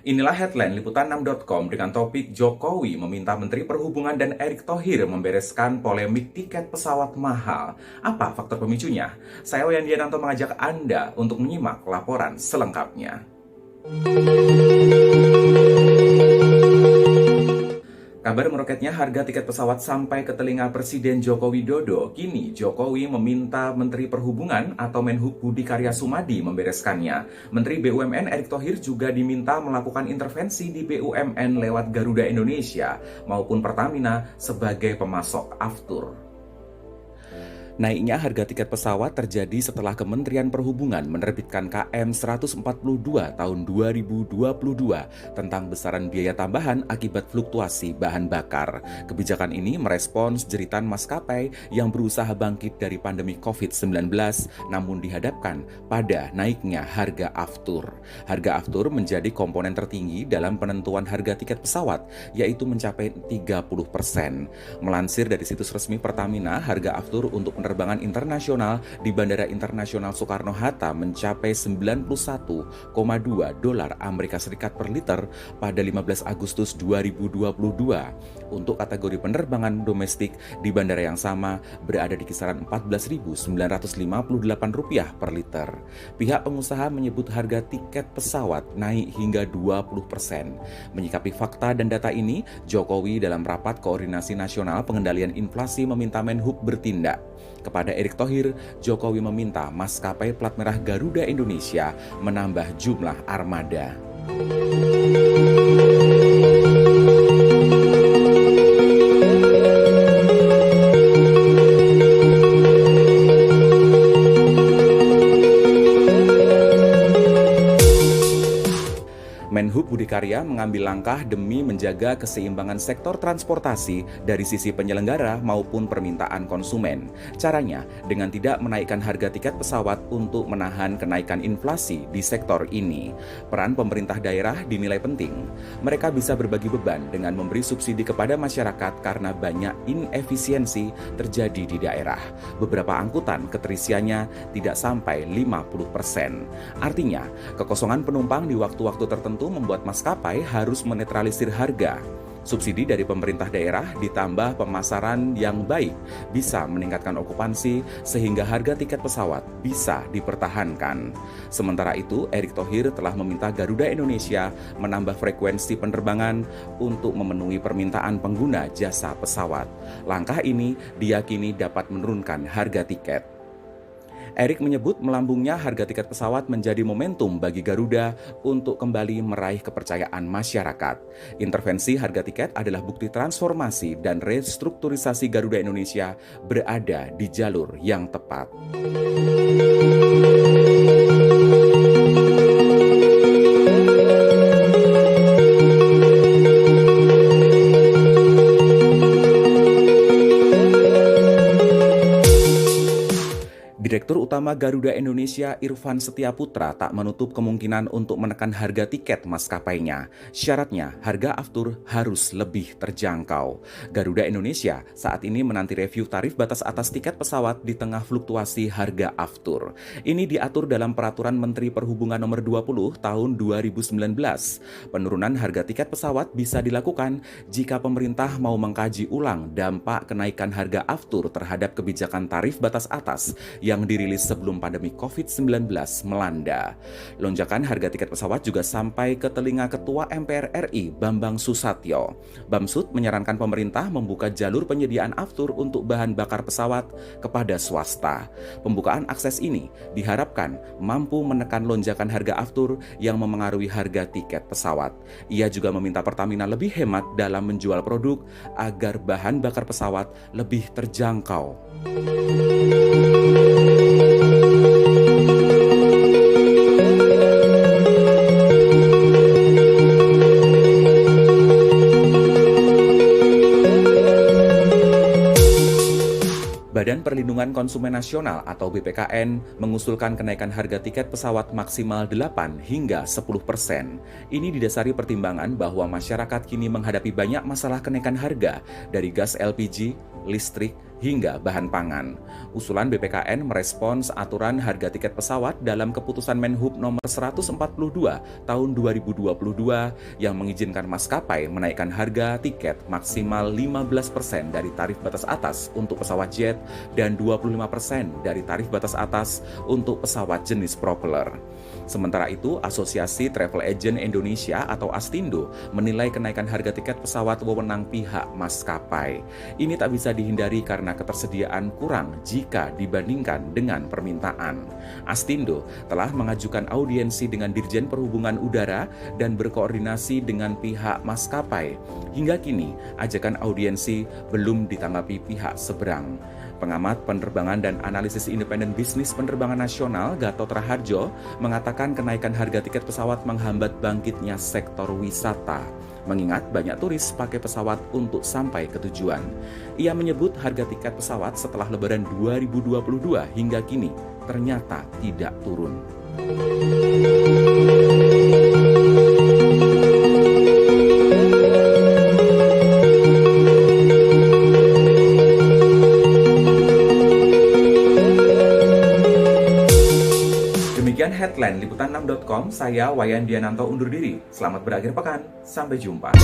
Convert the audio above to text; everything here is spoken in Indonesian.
Inilah headline liputan6.com dengan topik Jokowi meminta Menteri Perhubungan dan Erick Thohir membereskan polemik tiket pesawat mahal. Apa faktor pemicunya? Saya Wayan Diananto mengajak Anda untuk menyimak laporan selengkapnya. Kabar meroketnya harga tiket pesawat sampai ke telinga Presiden Joko Widodo. Kini Jokowi meminta Menteri Perhubungan atau Menhub Budi Karya Sumadi membereskannya. Menteri BUMN Erick Thohir juga diminta melakukan intervensi di BUMN lewat Garuda Indonesia maupun Pertamina sebagai pemasok aftur. Naiknya harga tiket pesawat terjadi setelah Kementerian Perhubungan menerbitkan KM 142 tahun 2022 tentang besaran biaya tambahan akibat fluktuasi bahan bakar. Kebijakan ini merespons jeritan maskapai yang berusaha bangkit dari pandemi COVID-19 namun dihadapkan pada naiknya harga aftur. Harga aftur menjadi komponen tertinggi dalam penentuan harga tiket pesawat, yaitu mencapai 30%. Melansir dari situs resmi Pertamina, harga aftur untuk penerbangan internasional di Bandara Internasional Soekarno-Hatta mencapai 91,2 dolar Amerika Serikat per liter pada 15 Agustus 2022. Untuk kategori penerbangan domestik di bandara yang sama berada di kisaran Rp14.958 per liter. Pihak pengusaha menyebut harga tiket pesawat naik hingga 20%. Menyikapi fakta dan data ini, Jokowi dalam rapat koordinasi nasional pengendalian inflasi meminta Menhub bertindak. Kepada Erick Thohir, Jokowi meminta maskapai plat merah Garuda Indonesia menambah jumlah armada. Menhub Budi Karya mengambil langkah demi menjaga keseimbangan sektor transportasi dari sisi penyelenggara maupun permintaan konsumen. Caranya dengan tidak menaikkan harga tiket pesawat untuk menahan kenaikan inflasi di sektor ini. Peran pemerintah daerah dinilai penting. Mereka bisa berbagi beban dengan memberi subsidi kepada masyarakat karena banyak inefisiensi terjadi di daerah. Beberapa angkutan keterisiannya tidak sampai 50%. Artinya, kekosongan penumpang di waktu-waktu tertentu membuat maskapai harus menetralisir harga. Subsidi dari pemerintah daerah ditambah pemasaran yang baik bisa meningkatkan okupansi sehingga harga tiket pesawat bisa dipertahankan. Sementara itu, Erick Thohir telah meminta Garuda Indonesia menambah frekuensi penerbangan untuk memenuhi permintaan pengguna jasa pesawat. Langkah ini diyakini dapat menurunkan harga tiket. Erick menyebut melambungnya harga tiket pesawat menjadi momentum bagi Garuda untuk kembali meraih kepercayaan masyarakat. Intervensi harga tiket adalah bukti transformasi dan restrukturisasi Garuda Indonesia berada di jalur yang tepat. Direktur Utama Garuda Indonesia Irfan Setiaputra tak menutup kemungkinan untuk menekan harga tiket maskapainya. Syaratnya, harga aftur harus lebih terjangkau. Garuda Indonesia saat ini menanti review tarif batas atas tiket pesawat di tengah fluktuasi harga aftur. Ini diatur dalam Peraturan Menteri Perhubungan Nomor 20 Tahun 2019. Penurunan harga tiket pesawat bisa dilakukan jika pemerintah mau mengkaji ulang dampak kenaikan harga aftur terhadap kebijakan tarif batas atas yang dirilis sebelum pandemi COVID-19 melanda. Lonjakan harga tiket pesawat juga sampai ke telinga Ketua MPR RI Bambang Susatyo. Bamsud menyarankan pemerintah membuka jalur penyediaan aftur untuk bahan bakar pesawat kepada swasta. Pembukaan akses ini diharapkan mampu menekan lonjakan harga aftur yang memengaruhi harga tiket pesawat. Ia juga meminta Pertamina lebih hemat dalam menjual produk agar bahan bakar pesawat lebih terjangkau. Badan Perlindungan Konsumen Nasional atau BPKN mengusulkan kenaikan harga tiket pesawat maksimal 8 hingga 10%. Ini didasari pertimbangan bahwa masyarakat kini menghadapi banyak masalah kenaikan harga dari gas LPG, listrik, hingga bahan pangan. Usulan BPKN merespons aturan harga tiket pesawat dalam keputusan Menhub nomor 142 tahun 2022 yang mengizinkan maskapai menaikkan harga tiket maksimal 15% dari tarif batas atas untuk pesawat jet dan 25% dari tarif batas atas untuk pesawat jenis propeller. Sementara itu, Asosiasi Travel Agent Indonesia atau ASTINDO menilai kenaikan harga tiket pesawat wewenang pihak maskapai. Ini tak bisa dihindari karena ketersediaan kurang jika dibandingkan dengan permintaan. ASTINDO telah mengajukan audiensi dengan Dirjen Perhubungan Udara dan berkoordinasi dengan pihak maskapai. Hingga kini, ajakan audiensi belum ditanggapi pihak seberang. Pengamat penerbangan dan analisis independen bisnis penerbangan nasional Gatot Raharjo mengatakan kenaikan harga tiket pesawat menghambat bangkitnya sektor wisata, mengingat banyak turis pakai pesawat untuk sampai ke tujuan. Ia menyebut harga tiket pesawat setelah Lebaran 2022 hingga kini ternyata tidak turun. Demikian headline liputan6.com, saya Wayan Diananto undur diri. Selamat berakhir pekan, sampai jumpa.